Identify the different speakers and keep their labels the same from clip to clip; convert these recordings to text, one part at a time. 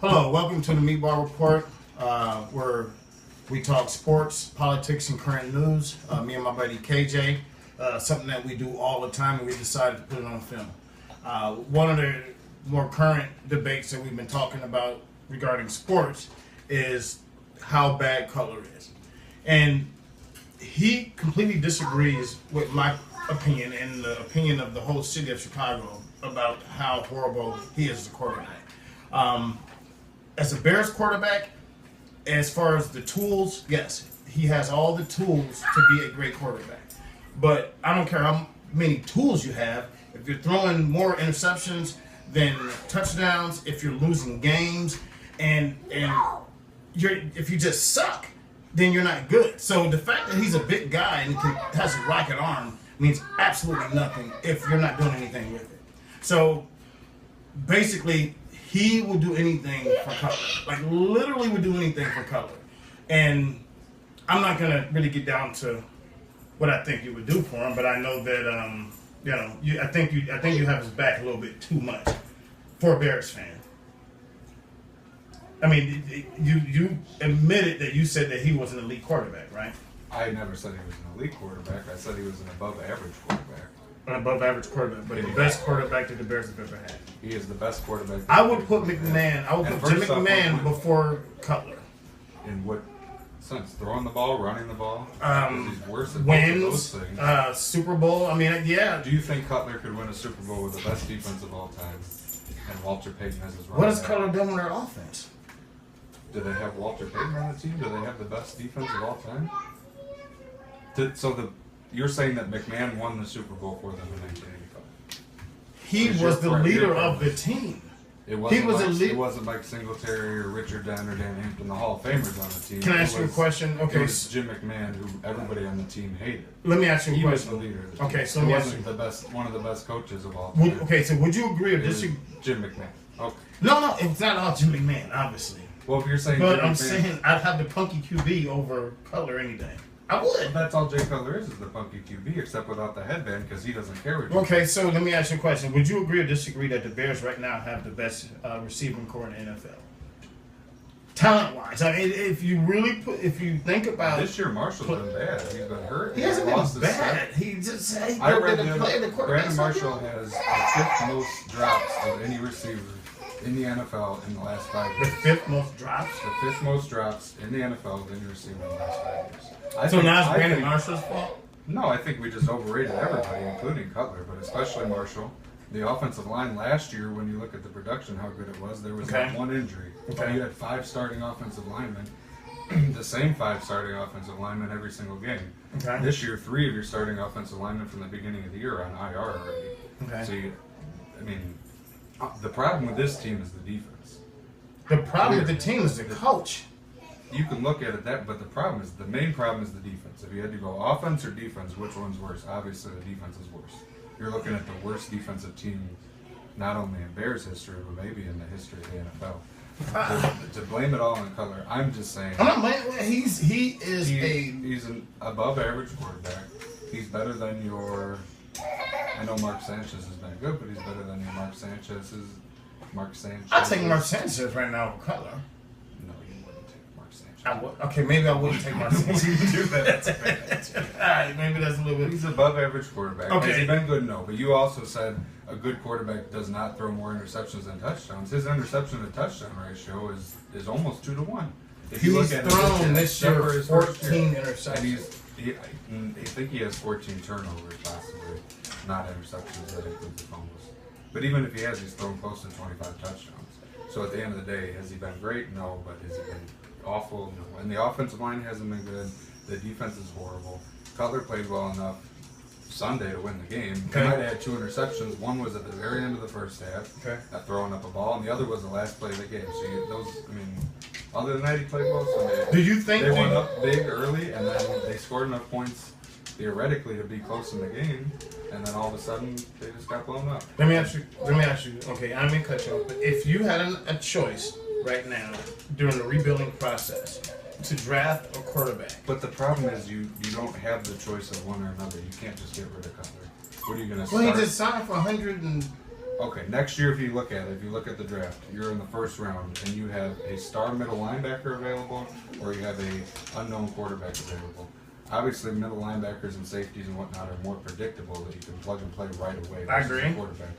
Speaker 1: Hello, welcome to the Meatball Report, where we talk sports, politics, and current news. Me and my buddy KJ, something that we do all the time, and we decided to put it on film. One of the more current debates that we've been talking about regarding sports is how bad color is. And he completely disagrees with my opinion and the opinion of the whole city of Chicago about how horrible he is as a quarterback. As a Bears quarterback, as far as the tools, yes, he has all the tools to be a great quarterback. But I don't care how many tools you have. If you're throwing more interceptions than touchdowns, if you're losing games, and if you just suck, then you're not good. So the fact that he's a big guy and has a rocket arm means absolutely nothing if you're not doing anything with it. So basically, he will do anything for color. Like, literally would do anything for color. And I'm not going to really get down to what I think you would do for him, but I know that, I think you have his back a little bit too much for a Bears fan. I mean, you admitted that you said that he was an elite quarterback, right?
Speaker 2: I never said he was an elite quarterback. I said he was an above-average quarterback.
Speaker 1: An above-average quarterback, but the best quarterback that the Bears have ever had.
Speaker 2: He is the best quarterback.
Speaker 1: I would put McMahon. I would put Jim McMahon before Cutler.
Speaker 2: In what sense? Throwing the ball, running the ball? He's worse at
Speaker 1: wins,
Speaker 2: both of those things.
Speaker 1: Super Bowl. I mean, yeah.
Speaker 2: Do you think Cutler could win a Super Bowl with the best defense of all time and Walter Payton as his running back?
Speaker 1: What has Cutler done with their offense?
Speaker 2: Do they have Walter Payton on the team? Do they have the best defense of all time? You're saying that McMahon won the Super Bowl for them in 1985?
Speaker 1: He was the leader of the team.
Speaker 2: It wasn't Mike Singletary or Richard Dunn or Dan Hampton, the Hall of Famers on the team.
Speaker 1: Can I ask you a question? Okay,
Speaker 2: it was Jim McMahon, who everybody on the team hated.
Speaker 1: Let me ask you a question.
Speaker 2: He was the leader of the team.
Speaker 1: Okay, so
Speaker 2: he
Speaker 1: let me
Speaker 2: wasn't one of the best coaches of all
Speaker 1: time.
Speaker 2: time.
Speaker 1: Okay, so would you agree or disagree?
Speaker 2: Jim McMahon. Okay.
Speaker 1: No, it's not all Jim McMahon, obviously.
Speaker 2: Well, if you're saying,
Speaker 1: but I'm saying I'd have the punky QB over Cutler any day. I would.
Speaker 2: That's all Jay Cutler is the punky QB, except without the headband, because he doesn't carry.
Speaker 1: Okay, so let me ask you a question. Would you agree or disagree that the Bears right now have the best receiving core in the NFL? Talent-wise, I mean, if you think about
Speaker 2: this year, Marshall's been bad. He's been hurt.
Speaker 1: He hasn't been bad. He just
Speaker 2: I read Brandon Marshall has the fifth most drops of any receiver in the NFL in the last 5 years.
Speaker 1: The fifth most drops?
Speaker 2: The fifth most drops in the NFL of any receiver in the last 5 years.
Speaker 1: So now it's Brandon Marshall's fault?
Speaker 2: No, I think we just overrated everybody, including Cutler, but especially Marshall. The offensive line last year, when you look at the production, how good it was, there was that one injury. Okay. You had 5 starting offensive linemen, the same 5 starting offensive linemen every single game.
Speaker 1: Okay.
Speaker 2: This year, 3 of your starting offensive linemen from the beginning of the year are on IR already.
Speaker 1: Okay.
Speaker 2: So, the problem with this team is the defense.
Speaker 1: The problem with the team is the coach.
Speaker 2: You can look at it but the main problem is the defense. If you had to go offense or defense, which one's worse? Obviously, the defense is worse. You're looking at the worst defensive team, not only in Bears history, but maybe in the history of the NFL. To blame it all on Cutler, I'm just saying.
Speaker 1: I'm not blaming.
Speaker 2: He's an above-average quarterback. He's better than your. I know Mark Sanchez has been good, but he's better than your Mark Sanchez.
Speaker 1: I'll take Mark Sanchez right now over Cutler.
Speaker 2: No, you wouldn't take Mark Sanchez.
Speaker 1: Okay, maybe I wouldn't take Mark Sanchez.
Speaker 2: Do that.
Speaker 1: All right, maybe that's a little bit.
Speaker 2: He's above average quarterback.
Speaker 1: Okay.
Speaker 2: Has he been good? No. But you also said a good quarterback does not throw more interceptions than touchdowns. His interception to touchdown ratio is almost 2 to 1.
Speaker 1: If you look at thrown this year 14 interceptions.
Speaker 2: I think he has 14 turnovers possibly, not interceptions that include the fumbles. But even if he has, he's thrown close to 25 touchdowns. So at the end of the day, has he been great? No. But has he been awful? No. And the offensive line hasn't been good. The defense is horrible. Cutler played well enough Sunday to win the game.
Speaker 1: Okay.
Speaker 2: He might have had 2 interceptions. One was at the very end of the first half, throwing up a ball, and the other was the last play of the game. So other than that, he played well Sunday.
Speaker 1: Do you think
Speaker 2: they went up big early, and then they scored enough points theoretically to be close in the game, and then all of a sudden they just got blown up?
Speaker 1: Let me ask you. Okay, I'm gonna cut you off. But if you had a choice right now during the rebuilding process to draft a quarterback,
Speaker 2: but the problem is you don't have the choice of one or another. You can't just get rid of Cutler. What are you gonna?
Speaker 1: Well, he just signed for 100 and
Speaker 2: Okay, next year if you look at the draft, you're in the first round and you have a star middle linebacker available or you have a unknown quarterback available. Obviously, middle linebackers and safeties and whatnot are more predictable that you can plug and play right away.
Speaker 1: I
Speaker 2: versus
Speaker 1: agree.
Speaker 2: a quarterback.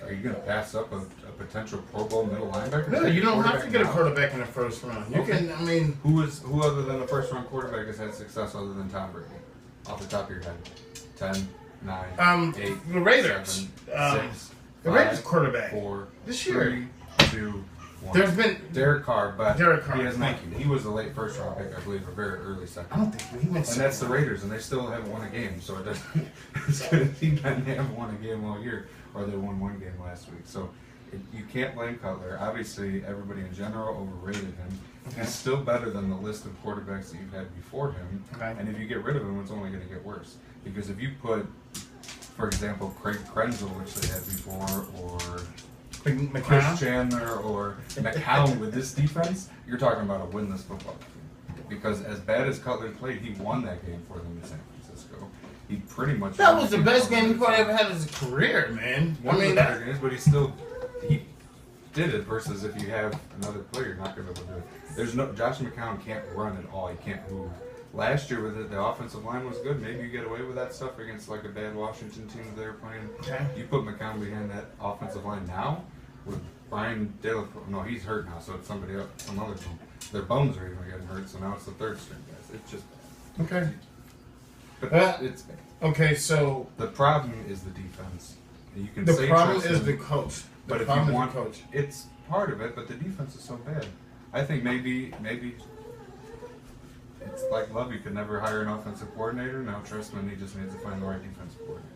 Speaker 2: Are you going to pass up a potential Pro Bowl middle linebacker?
Speaker 1: No, you don't have to get a
Speaker 2: now?
Speaker 1: quarterback in the first round. You
Speaker 2: Okay.
Speaker 1: can, I mean,
Speaker 2: Who other than a first round quarterback has had success other than Tom Brady? Off the top of your head. 10, 9, 8,
Speaker 1: the Raiders.
Speaker 2: 7, 6,
Speaker 1: The
Speaker 2: 5,
Speaker 1: Raiders quarterback
Speaker 2: 4,
Speaker 1: this year.
Speaker 2: 3, 2, 1.
Speaker 1: There's been
Speaker 2: Derek Carr, but
Speaker 1: Derek Carr,
Speaker 2: he has
Speaker 1: thank
Speaker 2: not. He was a late first round pick, I believe, a very early
Speaker 1: I
Speaker 2: second.
Speaker 1: don't think he went.
Speaker 2: And that's the Raiders, and they still haven't won a game, so it doesn't. It's good team that they haven't won a game all year, or they won one game last week. So you can't blame Cutler. Obviously, everybody in general overrated him.
Speaker 1: Okay.
Speaker 2: He's still better than the list of quarterbacks that you've had before him.
Speaker 1: Okay.
Speaker 2: And if you get rid of him, it's only going to get worse. Because if you put, for example, Craig Krenzel, which they had before, or Chris
Speaker 1: McCown.
Speaker 2: Chandler or McCown with this defense, you're talking about a winless football team. Because as bad as Cutler played, he won that game for them in San Francisco. He pretty much
Speaker 1: That
Speaker 2: won
Speaker 1: was the
Speaker 2: game
Speaker 1: best
Speaker 2: for
Speaker 1: game he
Speaker 2: them.
Speaker 1: probably ever had in his career, man.
Speaker 2: One
Speaker 1: I
Speaker 2: of
Speaker 1: mean,
Speaker 2: the better
Speaker 1: that,
Speaker 2: games, but he did it versus if you have another player, you're not going to be able to do it. There's no Josh McCown can't run at all. He can't move. Last year with it, the offensive line was good. Maybe you get away with that stuff against like a bad Washington team that they were playing.
Speaker 1: Okay.
Speaker 2: You put McCown behind that offensive line now with Brian Dale. No, he's hurt now, so it's somebody else, some other team. Their bones are even getting hurt, so now it's the third string guys. It's just
Speaker 1: okay.
Speaker 2: but it's
Speaker 1: Okay, so
Speaker 2: the problem is the defense. You can
Speaker 1: the
Speaker 2: say
Speaker 1: problem
Speaker 2: trust
Speaker 1: is
Speaker 2: him,
Speaker 1: the coach. The
Speaker 2: but if
Speaker 1: problem
Speaker 2: you
Speaker 1: is
Speaker 2: want,
Speaker 1: the coach.
Speaker 2: it's part of it. But the defense is so bad. I think maybe it's like Lovey could never hire an offensive coordinator. Now Trustman, he just needs to find the right defensive coordinator.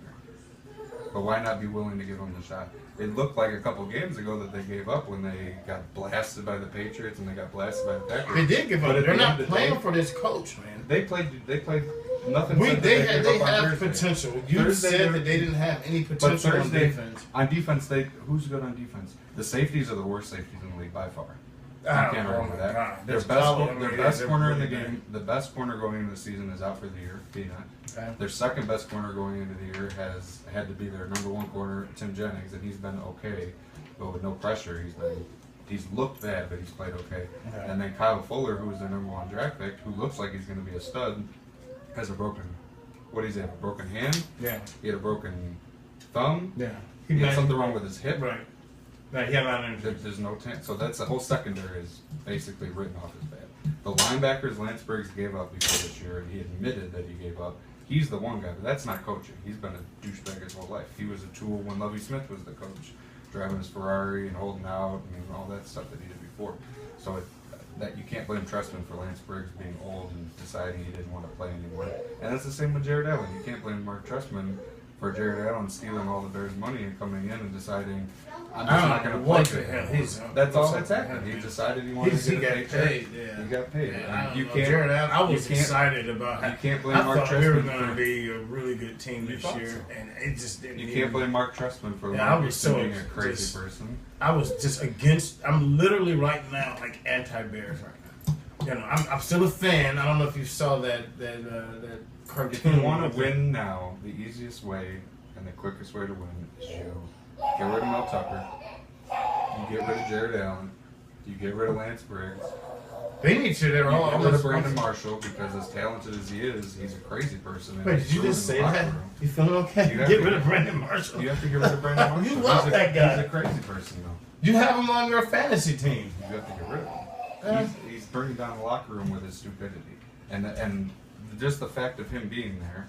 Speaker 2: But why not be willing to give him the shot? It looked like a couple games ago that they gave up when they got blasted by the Patriots and they got blasted by the Packers.
Speaker 1: They did give
Speaker 2: But
Speaker 1: up.
Speaker 2: at
Speaker 1: They're
Speaker 2: the
Speaker 1: not
Speaker 2: end of the
Speaker 1: playing
Speaker 2: day,
Speaker 1: for this coach, man.
Speaker 2: They played nothing.
Speaker 1: We,
Speaker 2: said that
Speaker 1: they
Speaker 2: gave up on
Speaker 1: have
Speaker 2: Thursday.
Speaker 1: potential. You
Speaker 2: Thursday,
Speaker 1: said
Speaker 2: they're-
Speaker 1: that they didn't have any
Speaker 2: But
Speaker 1: potential on
Speaker 2: Thursday,
Speaker 1: defense.
Speaker 2: on defense, who's good on defense? The safeties are the worst safeties in the league by far. You can't
Speaker 1: Oh,
Speaker 2: argue with
Speaker 1: my
Speaker 2: that.
Speaker 1: God.
Speaker 2: Their
Speaker 1: That's probably-
Speaker 2: best,
Speaker 1: I
Speaker 2: their
Speaker 1: mean,
Speaker 2: best
Speaker 1: they're
Speaker 2: corner in the
Speaker 1: really
Speaker 2: game, the best corner going into the season is out for the year, Peanut.
Speaker 1: Okay.
Speaker 2: Their second best corner going into the year has had to be their number one corner, Tim Jennings, and he's been okay, but with no pressure, he's looked bad, but he's played okay.
Speaker 1: Okay.
Speaker 2: And then Kyle Fuller, who was their number one draft pick, who looks like he's going to be a stud, has a broken. What does he have? A broken hand?
Speaker 1: Yeah.
Speaker 2: He had a broken thumb.
Speaker 1: Yeah.
Speaker 2: He had
Speaker 1: might-
Speaker 2: something wrong with his hip.
Speaker 1: Right. Right. He had a lot of
Speaker 2: There-
Speaker 1: injuries.
Speaker 2: There's no so that's the whole secondary is basically written off as bad. The linebackers Lance Briggs gave up before this year, and he admitted that he gave up. He's the one guy, but that's not coaching. He's been a douchebag his whole life. He was a tool when Lovie Smith was the coach, driving his Ferrari and holding out and all that stuff that he did before. So that you can't blame Trustman for Lance Briggs being old and deciding he didn't want to play anymore. And that's the same with Jared Allen. You can't blame Mark Trustman for Jared Allen stealing all the Bears' money and coming in and deciding, I'm just not going to play
Speaker 1: what
Speaker 2: for
Speaker 1: the hell
Speaker 2: him.
Speaker 1: he's
Speaker 2: That's all that's
Speaker 1: happened.
Speaker 2: happened. He decided he wanted to
Speaker 1: He
Speaker 2: get
Speaker 1: got
Speaker 2: a paycheck.
Speaker 1: paid. Yeah.
Speaker 2: He got paid.
Speaker 1: Yeah, I
Speaker 2: And
Speaker 1: don't
Speaker 2: you
Speaker 1: know.
Speaker 2: can't.
Speaker 1: Jared Allen, I was
Speaker 2: you can't-
Speaker 1: excited about
Speaker 2: you
Speaker 1: it.
Speaker 2: can't blame
Speaker 1: I
Speaker 2: Mark
Speaker 1: thought we were
Speaker 2: Trestman
Speaker 1: going to
Speaker 2: for-
Speaker 1: be a really good team
Speaker 2: You
Speaker 1: this
Speaker 2: thought
Speaker 1: year,
Speaker 2: so.
Speaker 1: and it just didn't.
Speaker 2: You
Speaker 1: even-
Speaker 2: can't blame Mark Trestman for
Speaker 1: Yeah, I was so
Speaker 2: being a crazy
Speaker 1: just-
Speaker 2: person.
Speaker 1: I was just against. I'm literally right now like anti-Bears right now. You know, I'm still a fan. I don't know if you saw that cartoon.
Speaker 2: If you want to win now, the easiest way and the quickest way to win is you get rid of Mel Tucker, you get rid of Jared Allen, you get rid of Lance Briggs,
Speaker 1: They need to. They're
Speaker 2: you
Speaker 1: all.
Speaker 2: get rid of Brandon Marshall because as talented as he is, he's a crazy person. and
Speaker 1: Wait,
Speaker 2: he's
Speaker 1: did you just
Speaker 2: ruining
Speaker 1: say
Speaker 2: the
Speaker 1: that?
Speaker 2: locker room.
Speaker 1: You feeling okay?
Speaker 2: You have
Speaker 1: Get
Speaker 2: to-
Speaker 1: rid of Brandon Marshall.
Speaker 2: You have to get rid of Brandon Marshall.
Speaker 1: You love
Speaker 2: He's a-
Speaker 1: that guy.
Speaker 2: He's a crazy person, though.
Speaker 1: You have him on your fantasy team.
Speaker 2: You have to get rid of him.
Speaker 1: Yeah.
Speaker 2: He's bringing down the locker room with his stupidity, and just the fact of him being there,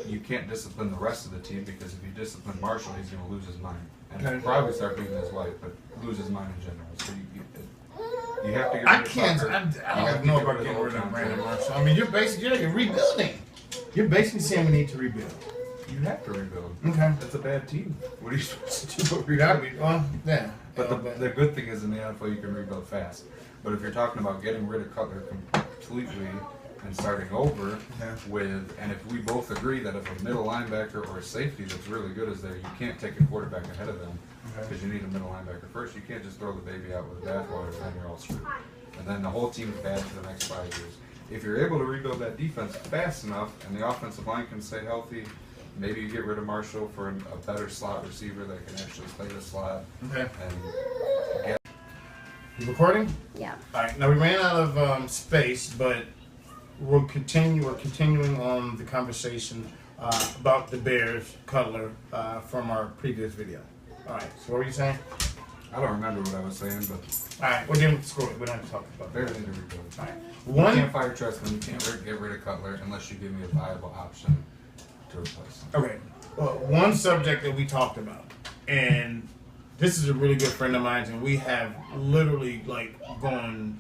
Speaker 2: you can't discipline the rest of the team because if you discipline Marshall, he's going to lose his mind and
Speaker 1: Okay.
Speaker 2: probably start beating his wife, but lose his mind in general. So you have to get rid
Speaker 1: I
Speaker 2: of
Speaker 1: can't.
Speaker 2: Tucker.
Speaker 1: I
Speaker 2: You have
Speaker 1: don't
Speaker 2: to
Speaker 1: know
Speaker 2: get
Speaker 1: about
Speaker 2: rid
Speaker 1: getting
Speaker 2: of
Speaker 1: rid of
Speaker 2: John
Speaker 1: Brandon
Speaker 2: Taylor.
Speaker 1: Marshall. I mean, you're rebuilding. You're basically saying we need to rebuild.
Speaker 2: You have to rebuild.
Speaker 1: Okay.
Speaker 2: That's a bad team. What are you supposed to do? But
Speaker 1: We got well, yeah.
Speaker 2: But the good thing is in the NFL you can rebuild fast. But if you're talking about getting rid of Cutler completely and starting over
Speaker 1: Yeah.
Speaker 2: with, and if we both agree that if a middle linebacker or a safety that's really good is there, you can't take a quarterback ahead of them
Speaker 1: Okay.
Speaker 2: because you need a middle linebacker first. You can't just throw the baby out with the bathwater and then you're all screwed. And then the whole team's bad for the next 5 years. If you're able to rebuild that defense fast enough and the offensive line can stay healthy maybe you get rid of Marshall for a better slot receiver that can actually play the slot.
Speaker 1: Okay.
Speaker 2: And get.
Speaker 1: You recording?
Speaker 3: Yeah.
Speaker 1: All right. Now we ran out of space, but we're continuing on the conversation about the Bears Cutler from our previous video. All right. So what were you saying?
Speaker 2: I don't remember what I was saying, but
Speaker 1: All right. We're dealing with the score. We don't have to talk about
Speaker 2: Bears
Speaker 1: that.
Speaker 2: need to rebuild.
Speaker 1: All right.
Speaker 2: You
Speaker 1: One.
Speaker 2: can't fire Trestman. You can't get rid of Cutler unless you give me a viable option to replace him.
Speaker 1: Okay. One subject that we talked about, and this is a really good friend of mine, and we have literally gone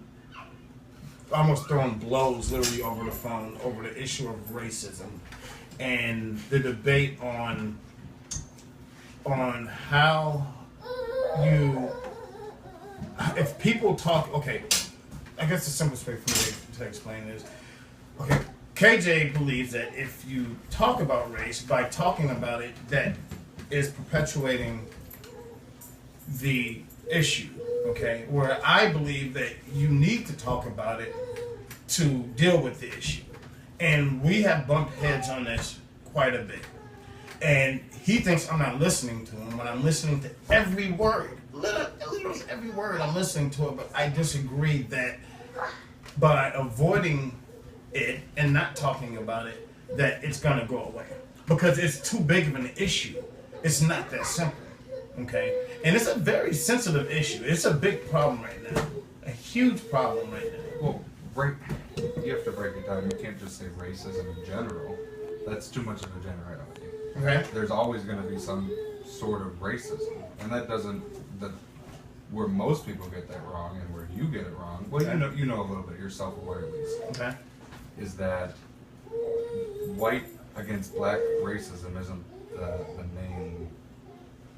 Speaker 1: almost throwing blows literally over the phone over the issue of racism and the debate on how if people talk. Okay, I guess the simplest way for me to explain is, okay, KJ believes that if you talk about race, by talking about it, that is perpetuating the issue, okay? Where I believe that you need to talk about it to deal with the issue. And we have bumped heads on this quite a bit. And he thinks I'm not listening to him when I'm listening to every word. Literally every word I'm listening to it, but I disagree that by avoiding it and not talking about it, that it's gonna go away. Because it's too big of an issue. It's not that simple. Okay? And it's a very sensitive issue. It's a big problem right now. A huge problem right now.
Speaker 2: Well, you have to break it down. You can't just say racism in general. That's too much of a generality.
Speaker 1: Okay?
Speaker 2: There's always going to be some sort of racism, and that doesn't. Where most people get that wrong, and where you get it wrong. Well,
Speaker 1: Okay.
Speaker 2: you know a little bit. You're self-aware at least.
Speaker 1: Okay?
Speaker 2: Is that white against black racism isn't the main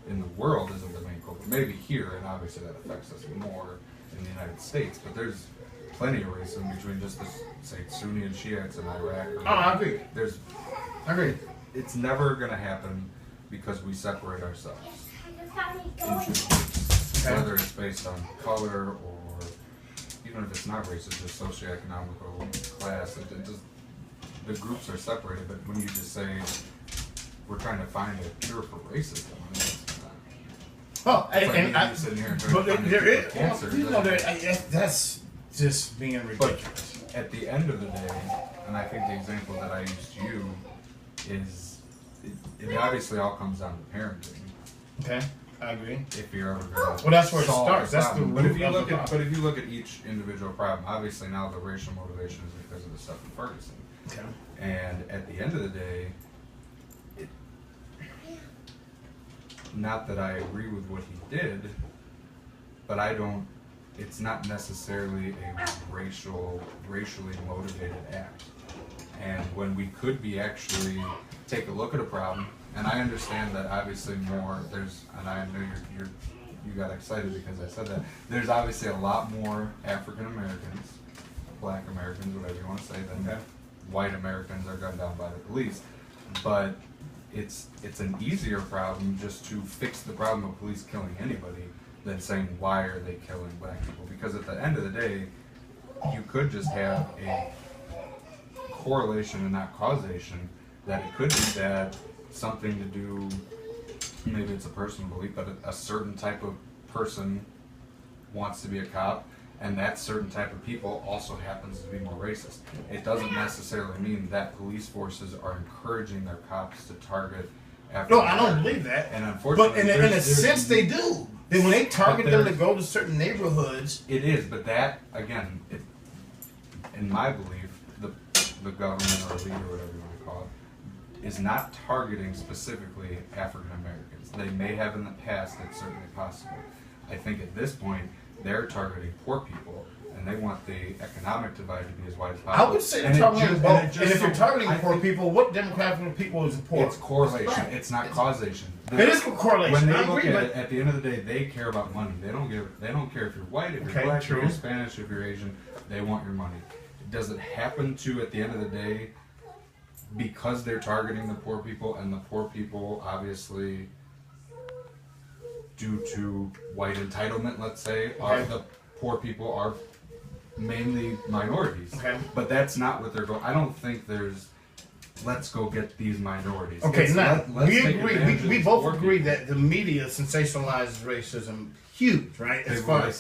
Speaker 2: in the world, isn't the main culprit. Maybe here, and obviously that affects us more in the United States, but there's plenty of racism between just the, say, Sunni and Shiites in Iraq. Or
Speaker 1: I agree.
Speaker 2: I agree. It's never going to happen because we separate ourselves into groups, whether it's based on color or even if it's not racist, just socioeconomical class. It just, the groups are separated, but when you just say we're trying to find a cure for racism, I mean, it's not.
Speaker 1: Oh,
Speaker 2: It's like
Speaker 1: and
Speaker 2: me
Speaker 1: I,
Speaker 2: sitting here and
Speaker 1: but
Speaker 2: trying to
Speaker 1: there
Speaker 2: find a cure
Speaker 1: is,
Speaker 2: for cancer.
Speaker 1: well, you know, that's just being ridiculous.
Speaker 2: But at the end of the day, and I think the example that I used to you is, it obviously all comes down to parenting.
Speaker 1: Okay, I agree.
Speaker 2: If you're ever going to
Speaker 1: Well, that's where it
Speaker 2: solve
Speaker 1: starts.
Speaker 2: the
Speaker 1: That's the
Speaker 2: problem. But if
Speaker 1: root
Speaker 2: you
Speaker 1: of the
Speaker 2: look at
Speaker 1: problem.
Speaker 2: but if you look at each individual problem, obviously now the racial motivation is because of the stuff in Ferguson.
Speaker 1: Okay.
Speaker 2: And at the end of the day, not that I agree with what he did, but I don't. It's not necessarily a racially motivated act. And when we could be actually take a look at a problem, and I understand that obviously more there's, and I know you got excited because I said that. There's obviously a lot more African Americans, Black Americans, whatever you want to say, than white Americans are gunned down by the police. But it's an easier problem just to fix the problem of police killing anybody than saying why are they killing black people, because at the end of the day you could just have a correlation and not causation, that it could be that something to do, maybe it's a personal belief, but a certain type of person wants to be a cop, and that certain type of people also happens to be more racist. It doesn't necessarily mean that police forces are encouraging their cops to target African
Speaker 1: No, I don't believe that.
Speaker 2: And unfortunately,
Speaker 1: but in a sense, they do. Then when they target them to go to certain neighborhoods,
Speaker 2: it is. But that again, in my belief, the government or leader, whatever you want to call it, is not targeting specifically African Americans. They may have in the past. It's certainly possible. I think at this point they're targeting poor people, and they want the economic divide to be as wide as possible.
Speaker 1: I would say they're targeting both. And if you're targeting poor people, what demographic of people is poor?
Speaker 2: It's correlation.
Speaker 1: Right.
Speaker 2: It's not causation.
Speaker 1: It is correlation.
Speaker 2: When they
Speaker 1: I
Speaker 2: look
Speaker 1: agree,
Speaker 2: at
Speaker 1: but
Speaker 2: it, at the end of the day, they care about money. They don't care if you're white, if you're black,
Speaker 1: true.
Speaker 2: if you're Spanish, if you're Asian. They want your money. Does it happen to, at the end of the day, because they're targeting the poor people, and the poor people obviously, due to white entitlement, let's say, are the poor people are mainly minorities.
Speaker 1: Okay.
Speaker 2: But that's not what they're going. I don't think there's let's go get these minorities.
Speaker 1: Okay,
Speaker 2: It's
Speaker 1: now
Speaker 2: let's
Speaker 1: we
Speaker 2: take
Speaker 1: agree.
Speaker 2: advantage of
Speaker 1: We
Speaker 2: these
Speaker 1: both
Speaker 2: poor
Speaker 1: agree
Speaker 2: people.
Speaker 1: that the media sensationalizes racism huge, right? As
Speaker 2: They've
Speaker 1: far
Speaker 2: always
Speaker 1: as